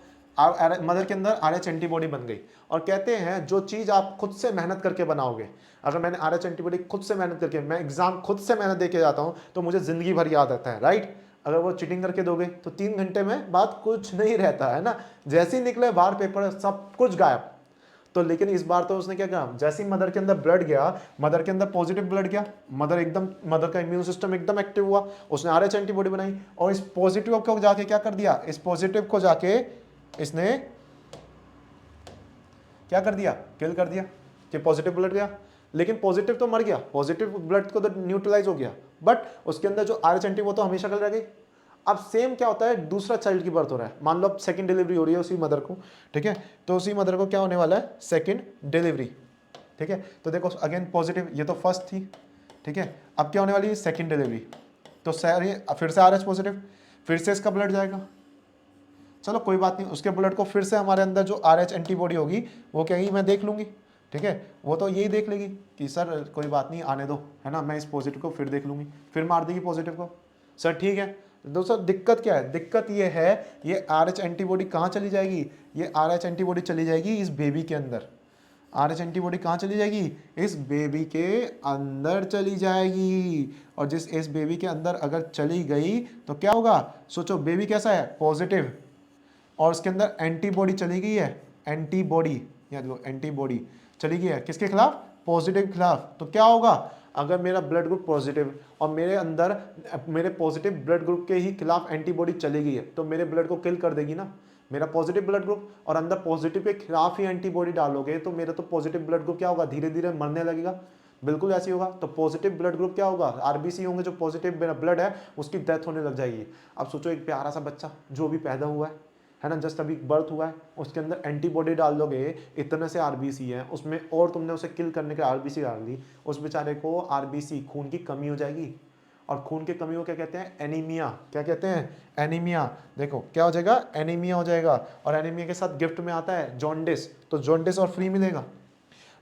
मदर के अंदर आरएच एंटीबॉडी बन गई, और कहते हैं जो चीज आप खुद से मेहनत करके बनाओगे, अगर मैंने आरएच एंटीबॉडी खुद से मेहनत करके, मैं एग्जाम खुद से मेहनत देके जाता हूं तो मुझे जिंदगी भर याद रहता है, राइट? अगर वो चीटिंग करके दोगे तो 3 घंटे में बात कुछ नहीं रहता है ना, जैसे ही निकले बाहर पेपर सब कुछ गायब। तो लेकिन इस बार तो उसने क्या कहा, जैसे ही मदर के अंदर ब्लड गया, मदर के अंदर पॉजिटिव ब्लड गया, मदर का इम्यून सिस्टम एकदम एक्टिव हुआ, उसने आरएच एंटीबॉडी बनाई, और इस पॉजिटिव को जाके क्या कर दिया? इस पॉजिटिव को जाके इसने क्या कर दिया? किल कर दिया कि पॉजिटिव ब्लड गया। लेकिन पॉजिटिव तो मर गया, पॉजिटिव ब्लड को तो न्यूट्रलाइज हो गया, बट उसके अंदर जो RH एंटी वो तो हमेशा कल रह गई। अब सेम क्या होता है, दूसरा चाइल्ड की बर्थ हो रहा है, मान लो अब सेकंड डिलीवरी हो रही है उसी मदर को, ठीक है, तो उसी मदर को क्या होने वाला है, सेकंड डिलीवरी, ठीक है। तो देखो अगेन पॉजिटिव, ये तो फर्स्ट थी, ठीक है, अब क्या होने वाली है, सेकंड डिलीवरी, तो फिर से RH पॉजिटिव, फिर से इसका ब्लड जाएगा, चलो कोई बात नहीं, उसके ब्लड को फिर से हमारे अंदर जो RH एंटीबॉडी होगी वो कहेगी मैं देख लूंगी, ठीक है, वो तो यही देख लेगी कि सर कोई बात नहीं आने दो, है ना, मैं इस पॉजिटिव को फिर देख लूंगी, फिर मार देगी पॉजिटिव को, सर ठीक है। दोस्तों दिक्कत क्या है, दिक्कत ये है, ये RH एंटीबॉडी कहाँ चली जाएगी, ये RH एंटीबॉडी चली जाएगी इस बेबी के अंदर, RH एंटीबॉडी कहाँ चली जाएगी, इस बेबी के अंदर चली जाएगी, और जिस इस बेबी के अंदर अगर चली गई तो क्या होगा, सोचो बेबी कैसा है, पॉजिटिव, और उसके अंदर एंटीबॉडी चली गई है, एंटीबॉडी, याद लो एंटीबॉडी चली गई है किसके खिलाफ, पॉजिटिव के खिलाफ, तो क्या होगा, अगर मेरा ब्लड ग्रुप पॉजिटिव और मेरे अंदर मेरे पॉजिटिव ब्लड ग्रुप के ही खिलाफ एंटीबॉडी चली गई है तो मेरे ब्लड को किल कर देगी ना, मेरा पॉजिटिव ब्लड ग्रुप, और अंदर पॉजिटिव के खिलाफ ही एंटीबॉडी डालोगे तो मेरा तो पॉजिटिव ब्लड ग्रुप क्या होगा, धीरे धीरे मरने लगेगा, बिल्कुल ऐसे होगा। तो पॉजिटिव ब्लड ग्रुप क्या होगा, RBC होंगे, जो पॉजिटिव ब्लड है उसकी डेथ होने लग जाएगी। अब सोचो एक प्यारा सा बच्चा जो भी पैदा हुआ है ना, जस्ट अभी बर्थ हुआ है, उसके अंदर एंटीबॉडी डाल दोगे, इतने से RBC है उसमें, और तुमने उसे किल करने के RBC डाल दी, उस बेचारे को RBC खून की कमी हो जाएगी, और खून की कमी को क्या कहते हैं, एनीमिया, क्या कहते हैं, एनीमिया। देखो क्या हो जाएगा, एनीमिया हो जाएगा, और एनीमिया के साथ गिफ्ट में आता है जॉन्डिस, तो जॉन्डिस और फ्री मिलेगा।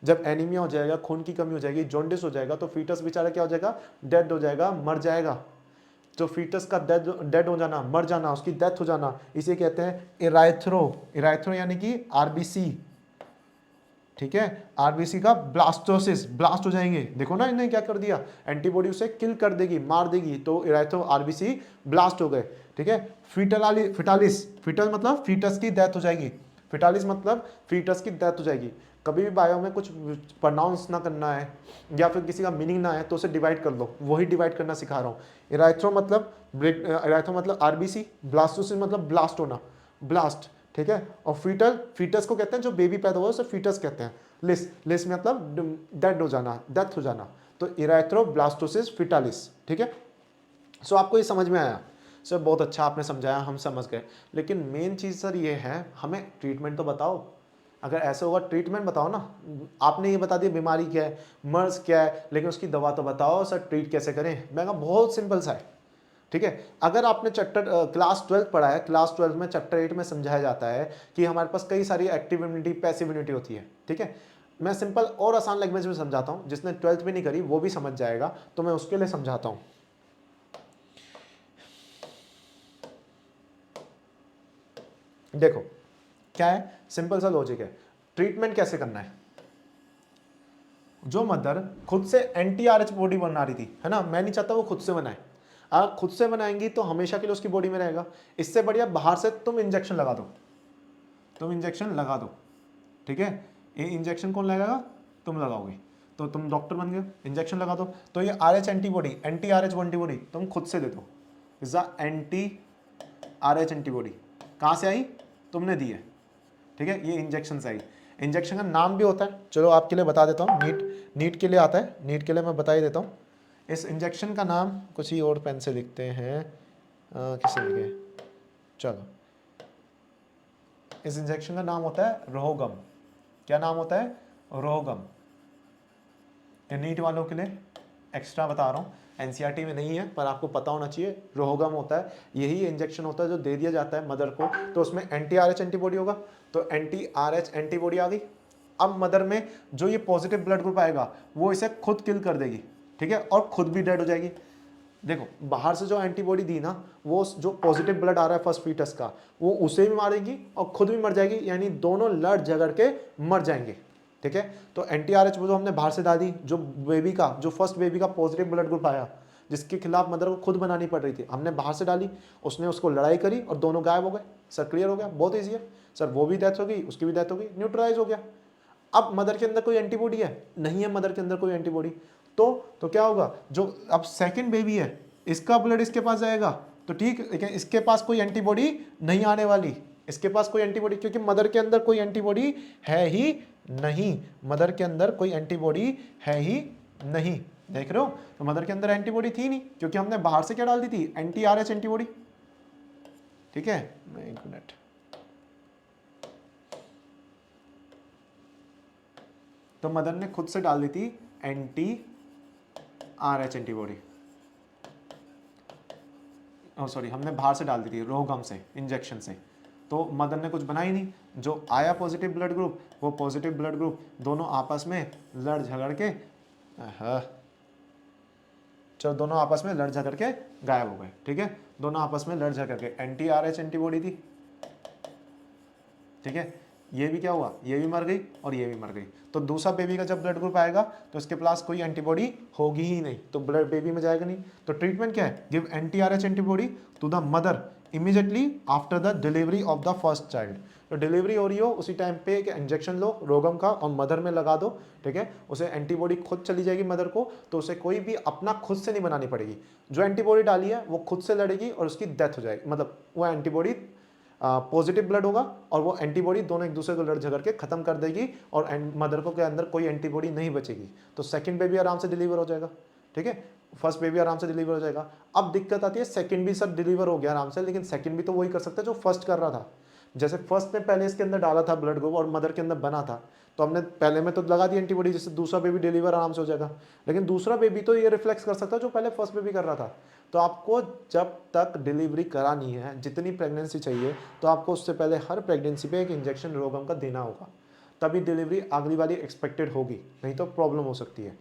जब एनीमिया हो जाएगा, खून की कमी हो जाएगी, जॉन्डिस हो जाएगा, तो फीटस बेचारा क्या हो जाएगा, डेड हो जाएगा, मर जाएगा। जो फीटस का डेड हो जाना, मर जाना, उसकी डेथ हो जाना, इसे कहते हैं इराइथ्रो, इराइथ्रो यानी कि RBC, ठीक है, RBC का ब्लास्टोसिस, ब्लास्ट हो जाएंगे, देखो ना इन्हें क्या कर दिया, एंटीबॉडी उसे किल कर देगी, मार देगी, तो इराइथ्रो RBC ब्लास्ट हो गए, ठीक है। फिटालिस, फिटल मतलब फीटस की डेथ हो जाएगी, फिटालिस मतलब फीटस की डेथ हो जाएगी। कभी भी बायो में कुछ प्रोनाउंस ना करना है या फिर किसी का मीनिंग ना है तो उसे डिवाइड कर लो, वही डिवाइड करना सिखा रहा हूँ। इराइथ्रो मतलब RBC, ब्लास्टोसिस मतलब ब्लास्ट होना, ब्लास्ट, ठीक है। और फीटस को कहते हैं जो बेबी पैदा हुआ उसे फीटस कहते हैं। लिस मतलब डेड हो जाना, डेथ हो जाना, तो इराइथ्रोब्लास्टोसिस फिटालिस, ठीक है। सो आपको ये समझ में आया सर, बहुत अच्छा आपने समझाया, हम समझ गए, लेकिन मेन चीज़ सर ये है, हमें ट्रीटमेंट तो बताओ। अगर ऐसा होगा ट्रीटमेंट बताओ ना, आपने ये बता दिया बीमारी क्या है, मर्ज क्या है, लेकिन उसकी दवा तो बताओ सर, ट्रीट कैसे करें। मैं कहा बहुत सिंपल सा है, ठीक है। अगर आपने चैप्टर क्लास 12 पढ़ा है, क्लास 12 में चैप्टर 8 में समझाया जाता है कि हमारे पास कई सारी एक्टिव इम्यूनिटी, पैसिव इम्यूनिटी होती है, ठीक है। मैं सिंपल और आसान लैंग्वेज में समझाता हूँ, जिसने 12th भी नहीं करी वो भी समझ जाएगा, तो मैं उसके लिए समझाता हूँ। देखो क्या है, सिंपल सा लॉजिक है, ट्रीटमेंट कैसे करना है। जो मदर खुद से एंटी-RH बॉडी बना रही थी, है ना, मैं नहीं चाहता वो खुद से बनाए, अगर खुद से बनाएंगी तो हमेशा के लिए उसकी बॉडी में रहेगा। इससे बढ़िया बाहर से तुम इंजेक्शन लगा दो, तुम इंजेक्शन लगा दो, ठीक है। ये इंजेक्शन कौन लगाएगा, तुम लगाओगे, तो तुम डॉक्टर बन गए, इंजेक्शन लगा दो। तो ये RH एंटीबॉडी, एंटी-RH एंटीबॉडी तुम खुद से दे दो, इज एंटी-RH एंटीबॉडी कहाँ से आई, तुमने दी है, ठीक है, ये इंजेक्शन से आई। इंजेक्शन का नाम भी होता है, चलो आपके लिए बता देता हूँ, नीट के लिए आता है, नीट के लिए मैं बता ही देता हूँ। इस इंजेक्शन का नाम कुछ ही और पेन से लिखते हैं, किसे लिखे, चलो, इस इंजेक्शन का नाम होता है रोहगम। क्या नाम होता है, रोहगम। ये नीट वालों के लिए एक्स्ट्रा बता रहा हूँ, NCERT में नहीं है पर आपको पता होना चाहिए। रोहगम होता है, यही इंजेक्शन होता है जो दे दिया जाता है मदर को, तो उसमें एंटी-RH एंटीबॉडी होगा, तो एंटी-RH एंटीबॉडी आ गई। अब मदर में जो ये पॉजिटिव ब्लड ग्रुप आएगा वो इसे खुद किल कर देगी, ठीक है, और खुद भी डेड हो जाएगी। देखो बाहर से जो एंटीबॉडी दी ना, वो जो पॉजिटिव ब्लड आ रहा है फर्स्ट फीटस का, वो उसे भी मारेगी और खुद भी मर जाएगी, यानी दोनों लड़ झगड़ के मर जाएंगे, ठीक है। तो एंटी-RH जो हमने बाहर से डाल दी, जो बेबी का, जो फर्स्ट बेबी का पॉजिटिव ब्लड ग्रुप आया जिसके खिलाफ मदर को खुद बनानी पड़ रही थी, हमने बाहर से डाली, उसने उसको लड़ाई करी और दोनों गायब हो गए। सर क्लियर हो गया, बहुत ईजी है सर, वो भी डेथ हो गई, उसकी भी डेथ हो गई, न्यूट्रलाइज हो गया। अब मदर के अंदर कोई एंटीबॉडी है, नहीं है मदर के अंदर कोई एंटीबॉडी, तो क्या होगा, जो अब सेकंड बेबी है इसका ब्लड इसके पास जाएगा, तो ठीक, लेकिन इसके पास कोई एंटीबॉडी नहीं आने वाली, इसके पास कोई एंटीबॉडी, क्योंकि मदर के अंदर कोई एंटीबॉडी है ही नहीं, मदर के अंदर कोई एंटीबॉडी है ही नहीं। देख रहे हो, तो मदर के अंदर एंटीबॉडी थी नहीं, क्योंकि हमने बाहर से क्या डाल दी थी, एंटी RH एंटीबॉडी। ठीक है, एक मिनट, तो मदर ने खुद से डाल दी थी एंटी RH एंटीबॉडी, सॉरी हमने बाहर से डाल दी थी, रोगम से, इंजेक्शन से। तो मदर ने कुछ बनाई नहीं, जो आया पॉजिटिव ब्लड ग्रुप, वो पॉजिटिव ब्लड ग्रुप दोनों आपस में लड़ झगड़ के, चलो दोनों आपस में लड़ झगड़ के गायब हो गए। ठीक है, दोनों आपस में लड़ झगड़ के, एंटी RH एंटीबॉडी थी। ठीक है, ये भी क्या हुआ, ये भी मर गई और ये भी मर गई। तो दूसरा बेबी का जब ब्लड ग्रुप आएगा तो इसके पास कोई एंटीबॉडी होगी ही नहीं, तो ब्लड बेबी में जाएगा नहीं। तो ट्रीटमेंट क्या है, give anti RH antibody to the mother immediately after the delivery of the first child. तो डिलीवरी हो रही हो उसी टाइम पे एक इंजेक्शन लो रोगम का और मदर में लगा दो। ठीक है, उसे एंटीबॉडी खुद चली जाएगी मदर को, तो उसे कोई भी अपना खुद से नहीं बनानी पड़ेगी। जो एंटीबॉडी डाली है वो खुद से लड़ेगी और उसकी डेथ हो जाएगी, मतलब वो एंटीबॉडी पॉजिटिव ब्लड होगा और वो एंटीबॉडी दोनों एक दूसरे को लड़ झगड़ के खत्म कर देगी और मदर को के अंदर कोई एंटीबॉडी नहीं बचेगी। तो सेकंड बेबी आराम से डिलीवर हो जाएगा। ठीक है, फर्स्ट बेबी आराम से डिलीवर हो जाएगा। अब दिक्कत आती है, सेकंड भी सब डिलीवर हो गया आराम से, लेकिन सेकंड भी तो वही कर सकता है जो फर्स्ट कर रहा था। जैसे फर्स्ट ने पहले इसके अंदर डाला था ब्लड ग्रुप और मदर के अंदर बना था, तो हमने पहले में तो लगा दी एंटीबॉडी, जिससे दूसरा बेबी डिलीवर आराम से हो जाएगा। लेकिन दूसरा बेबी तो ये रिफ्लेक्स कर सकता है जो पहले फर्स्ट बेबी कर रहा था। तो आपको जब तक डिलीवरी करानी है, जितनी प्रेगनेंसी चाहिए, तो आपको उससे पहले हर प्रेगनेंसी पे एक इंजेक्शन रोगम का देना होगा, तभी डिलीवरी अगली वाली एक्सपेक्टेड होगी, नहीं तो प्रॉब्लम हो सकती है।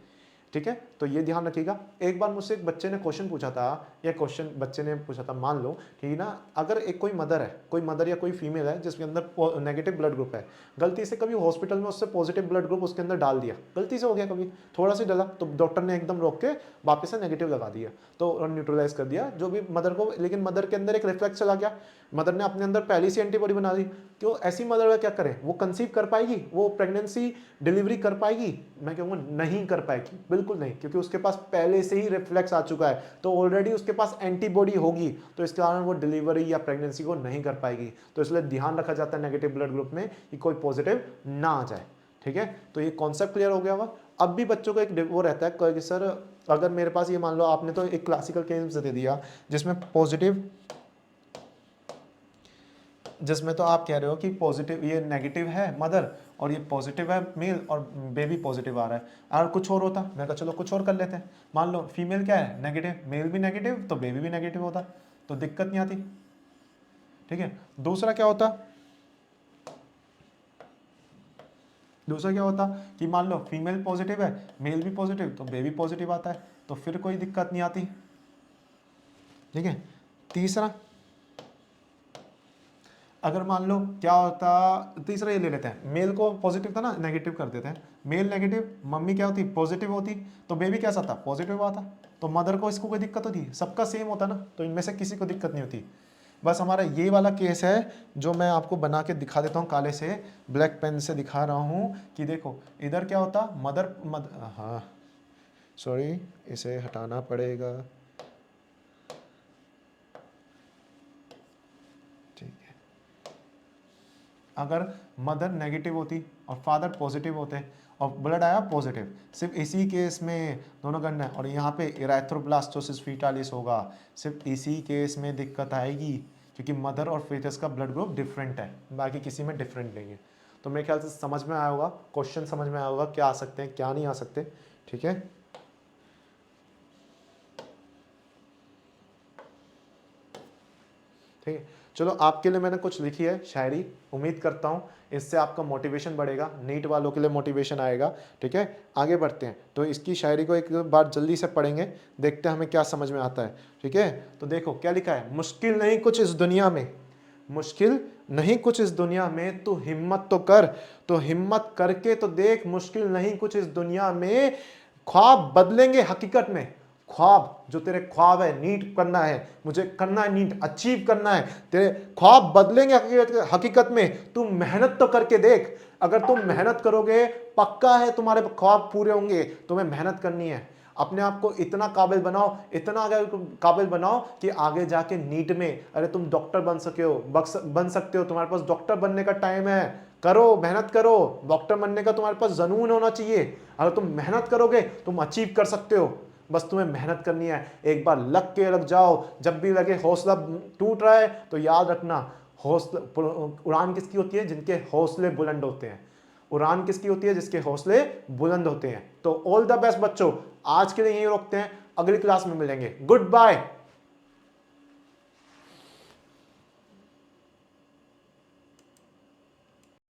ठीक है, तो ये ध्यान रखिएगा। एक बार मुझसे एक बच्चे ने क्वेश्चन पूछा था, या क्वेश्चन बच्चे ने पूछा था, मान लो कि ना अगर एक कोई मदर है, कोई मदर या कोई फीमेल है जिसके अंदर नेगेटिव ब्लड ग्रुप है, गलती से कभी हॉस्पिटल में उससे पॉजिटिव ब्लड ग्रुप उसके अंदर डाल दिया, गलती से हो गया, कभी थोड़ा सा डाला, तो डॉक्टर ने एकदम रोक के वापस से नेगेटिव लगा दिया, तो न्यूट्रलाइज कर दिया जो भी मदर को। लेकिन मदर के अंदर एक रिफ्लेक्स चला गया, मदर ने अपने अंदर पहली सी एंटीबॉडी बना दी। क्यों, ऐसी मदर का क्या करें, वो कंसीव कर पाएगी, वो प्रेगनेंसी डिलीवरी कर पाएगी? मैं कहूँगा नहीं कर पाएगी, बिल्कुल नहीं, क्योंकि उसके पास पहले से ही रिफ्लेक्स आ चुका है, तो ऑलरेडी उसके पास एंटीबॉडी होगी, तो इस कारण वो डिलीवरी या प्रेगनेंसी को नहीं कर पाएगी। तो इसलिए ध्यान रखा जाता है नेगेटिव ब्लड ग्रुप में कि कोई पॉजिटिव ना आ जाए। ठीक है, तो ये कॉन्सेप्ट क्लियर हो गया होगा। अब भी बच्चों को एक वो रहता है कि सर अगर मेरे पास ये मान लो आपने तो एक क्लासिकल केस दे दिया जिसमें पॉजिटिव, जिसमें तो आप कह रहे हो कि पॉजिटिव, ये नेगेटिव है मदर और ये पॉजिटिव है मेल और बेबी पॉजिटिव आ रहा है, और कुछ और होता, मैं कहा चलो कुछ और कर लेते हैं। मान लो फीमेल क्या है, नेगेटिव, मेल भी नेगेटिव, तो बेबी भी नेगेटिव होता, तो दिक्कत नहीं आती। ठीक है, दूसरा क्या होता, कि मान लो फीमेल पॉजिटिव है, मेल भी पॉजिटिव, तो बेबी पॉजिटिव आता है, तो फिर कोई दिक्कत नहीं आती। ठीक है, तीसरा अगर मान लो क्या होता, तीसरा ये ले लेते हैं, मेल को पॉजिटिव था ना, नेगेटिव कर देते हैं, मेल नेगेटिव, मम्मी क्या होती, पॉजिटिव होती, तो बेबी कैसा था, पॉजिटिव आता, तो मदर को इसको कोई दिक्कत होती, सबका सेम होता ना, तो इनमें से किसी को दिक्कत नहीं होती। बस हमारा ये वाला केस है जो मैं आपको बना के दिखा देता हूँ, काले से ब्लैक पेन से दिखा रहा हूँ कि देखो इधर क्या होता, हाँ सॉरी इसे हटाना पड़ेगा। अगर मदर नेगेटिव होती और फादर पॉजिटिव होते और ब्लड आया पॉजिटिव, सिर्फ इसी केस में दोनों करना है, और यहाँ पे इरेथ्रोब्लास्टोसिस फीटालिस होगा, सिर्फ इसी केस में दिक्कत आएगी क्योंकि मदर और फेटस का ब्लड ग्रुप डिफरेंट है, बाकी किसी में डिफरेंट नहीं है। तो मेरे ख्याल से समझ में आया होगा, क्वेश्चन समझ में आया होगा क्या आ सकते हैं क्या नहीं आ सकते। ठीक है, ठीक है, चलो आपके लिए मैंने कुछ लिखी है शायरी, उम्मीद करता हूँ इससे आपका मोटिवेशन बढ़ेगा, नीट वालों के लिए मोटिवेशन आएगा। ठीक है, आगे बढ़ते हैं, तो इसकी शायरी को एक बार जल्दी से पढ़ेंगे, देखते हैं हमें क्या समझ में आता है। ठीक है, तो देखो क्या लिखा है, मुश्किल नहीं कुछ इस दुनिया में, मुश्किल नहीं कुछ इस दुनिया में, तू हिम्मत तो कर, तो हिम्मत करके तो देख, मुश्किल नहीं कुछ इस दुनिया में, ख्वाब बदलेंगे हकीकत में। ख्वाब, जो तेरे ख्वाब है, नीट करना है, मुझे करना है नीट, अचीव करना है, तेरे ख्वाब बदलेंगे हकीकत में, तुम मेहनत तो करके देख। अगर तुम मेहनत करोगे पक्का है तुम्हारे ख्वाब पूरे होंगे, तुम्हें मेहनत करनी है। अपने आप को इतना काबिल बनाओ, इतना अगर काबिल बनाओ कि आगे जाके नीट में अरे तुम डॉक्टर बन सकते हो, तुम्हारे पास डॉक्टर बनने का टाइम है, करो, मेहनत करो। डॉक्टर बनने का तुम्हारे पास जुनून होना चाहिए। अगर तुम मेहनत करोगे तुम अचीव कर सकते हो, बस तुम्हें मेहनत करनी है। एक बार लग के लग जाओ, जब भी लगे हौसला टूट रहा है तो याद रखना, हौसला उड़ान किसकी होती है? जिनके हौसले बुलंद होते हैं। उड़ान किसकी होती है? जिसके हौसले बुलंद होते हैं। तो ऑल द बेस्ट बच्चों, आज के लिए यही रोकते हैं, अगली क्लास में मिलेंगे। Good bye.